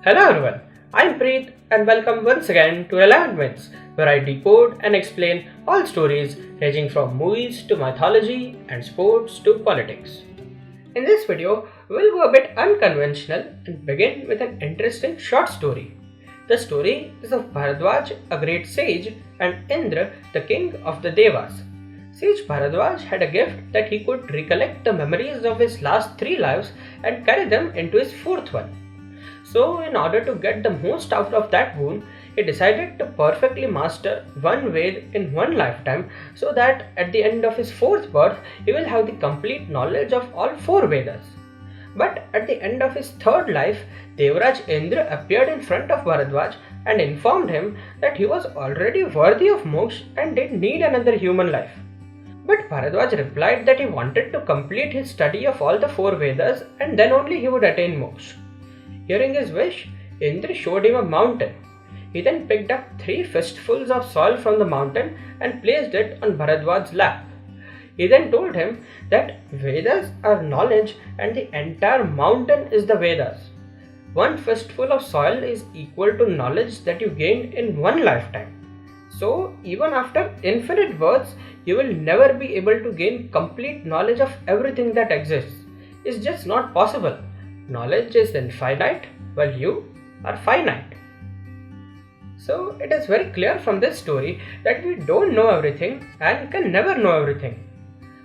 Hello everyone, I'm Preet and welcome once again to Relevance, where I decode and explain all stories ranging from movies to mythology and sports to politics. In this video, we'll go a bit unconventional and begin with an interesting short story. The story is of Bharadwaj, a great sage, and Indra, the king of the Devas. Sage Bharadwaj had a gift that he could recollect the memories of his last three lives and carry them into his fourth one. So, in order to get the most out of that boon, he decided to perfectly master one Ved in one lifetime so that at the end of his fourth birth, he will have the complete knowledge of all four Vedas. But at the end of his third life, Devraj Indra appeared in front of Bharadwaj and informed him that he was already worthy of moksha and didn't need another human life. But Bharadwaj replied that he wanted to complete his study of all the four Vedas and then only he would attain moksha. Hearing his wish, Indra showed him a mountain. He then picked up 3 fistfuls of soil from the mountain and placed it on Bharadwaj's lap. He then told him that Vedas are knowledge and the entire mountain is the Vedas. One fistful of soil is equal to knowledge that you gained in one lifetime. So, even after infinite births, you will never be able to gain complete knowledge of everything that exists. It's just not possible. Knowledge is infinite, while you are finite. So it is very clear from this story that we don't know everything and can never know everything.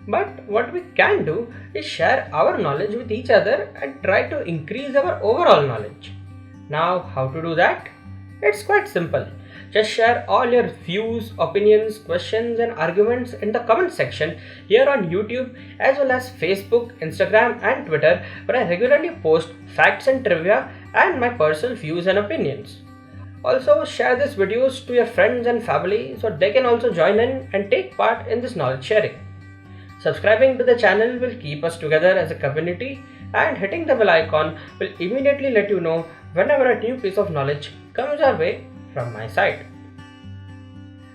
But what we can do is share our knowledge with each other and try to increase our overall knowledge. Now, how to do that? It's quite simple. Just share all your views, opinions, questions and arguments in the comment section here on YouTube as well as Facebook, Instagram and Twitter, where I regularly post facts and trivia and my personal views and opinions. Also share these videos to your friends and family so they can also join in and take part in this knowledge sharing. Subscribing to the channel will keep us together as a community and hitting the bell icon will immediately let you know whenever a new piece of knowledge comes our way from my side.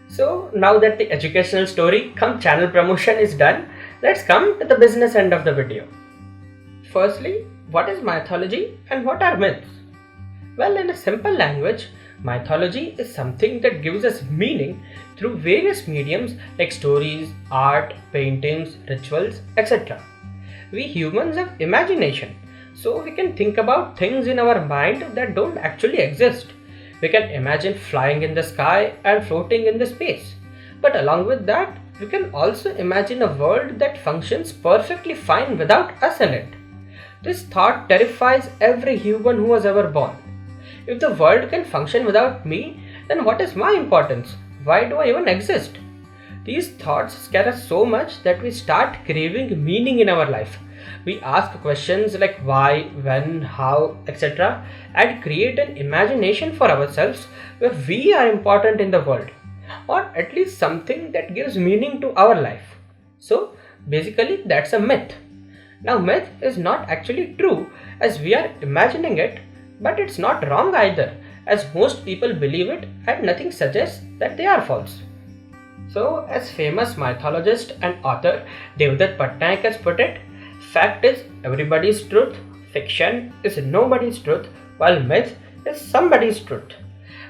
So now that the educational story come channel promotion is done, let's come to the business end of the video. Firstly, what is mythology and what are myths? Well, in a simple language, mythology is something that gives us meaning through various mediums like stories, art, paintings, rituals, etc. We humans have imagination, so we can think about things in our mind that don't actually exist. We can imagine flying in the sky and floating in the space. But along with that, we can also imagine a world that functions perfectly fine without us in it. This thought terrifies every human who was ever born. If the world can function without me, then what is my importance? Why do I even exist? These thoughts scare us so much that we start craving meaning in our life. We ask questions like why, when, how, etc. and create an imagination for ourselves where we are important in the world, or at least something that gives meaning to our life. So basically that's a myth. Now myth is not actually true as we are imagining it, but it's not wrong either as most people believe it and nothing suggests that they are false. So as famous mythologist and author Devdutt Pattanaik has put it, fact is everybody's truth, fiction is nobody's truth, while myth is somebody's truth.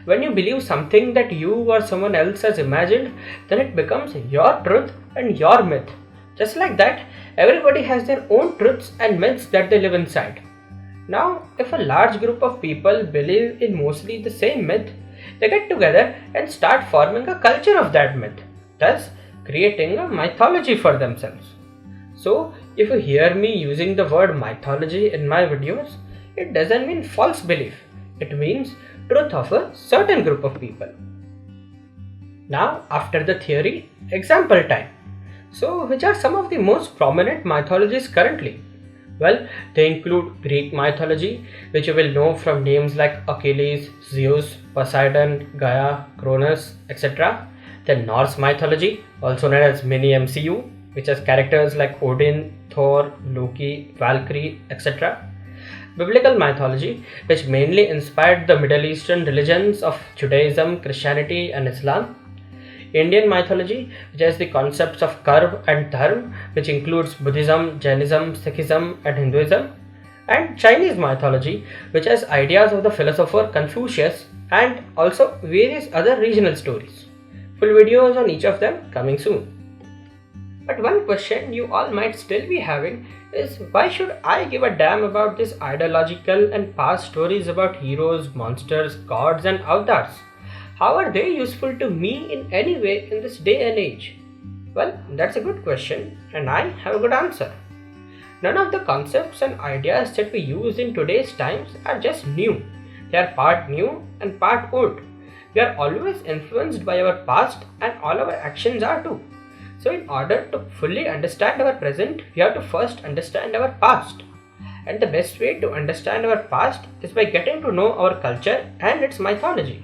When you believe something that you or someone else has imagined, then it becomes your truth and your myth. Just like that, everybody has their own truths and myths that they live inside. Now, if a large group of people believe in mostly the same myth, they get together and start forming a culture of that myth, thus creating a mythology for themselves. So, if you hear me using the word mythology in my videos, it doesn't mean false belief. It means truth of a certain group of people. Now, after the theory, example time. So, which are some of the most prominent mythologies currently? Well, they include Greek mythology, which you will know from names like Achilles, Zeus, Poseidon, Gaia, Cronus, etc. Then Norse mythology, also known as mini MCU, which has characters like Odin, Thor, Loki, Valkyrie, etc. Biblical mythology, which mainly inspired the Middle Eastern religions of Judaism, Christianity and Islam. Indian mythology, which has the concepts of Karma and Dharma, which includes Buddhism, Jainism, Sikhism and Hinduism. and Chinese mythology, which has ideas of the philosopher Confucius and also various other regional stories. Full videos on each of them coming soon. But one question you all might still be having is, why should I give a damn about these ideological and past stories about heroes, monsters, gods, and avatars? How are they useful to me in any way in this day and age? Well, that's a good question, and I have a good answer. None of the concepts and ideas that we use in today's times are just new. They are part new and part old. We are always influenced by our past, and all our actions are too. So in order to fully understand our present, we have to first understand our past. And the best way to understand our past is by getting to know our culture and its mythology.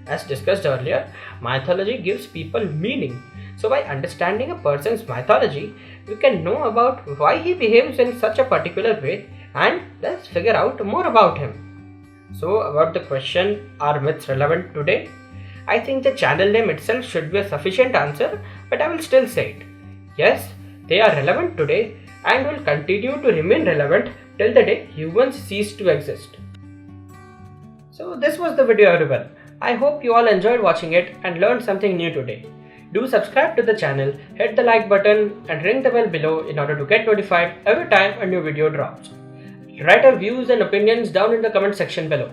As discussed earlier, mythology gives people meaning. So by understanding a person's mythology, we can know about why he behaves in such a particular way and thus figure out more about him. So about the question, are myths relevant today? I think the channel name itself should be a sufficient answer, but I will still say it. Yes, they are relevant today and will continue to remain relevant till the day humans cease to exist. So this was the video everyone. I hope you all enjoyed watching it and learned something new today. Do subscribe to the channel, hit the like button and ring the bell below in order to get notified every time a new video drops. Write your views and opinions down in the comment section below.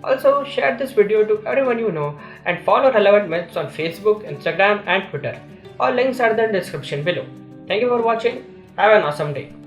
Also, share this video to everyone you know and follow Relevant Myths on Facebook, Instagram and Twitter. All links are in the description below. Thank you for watching. Have an awesome day.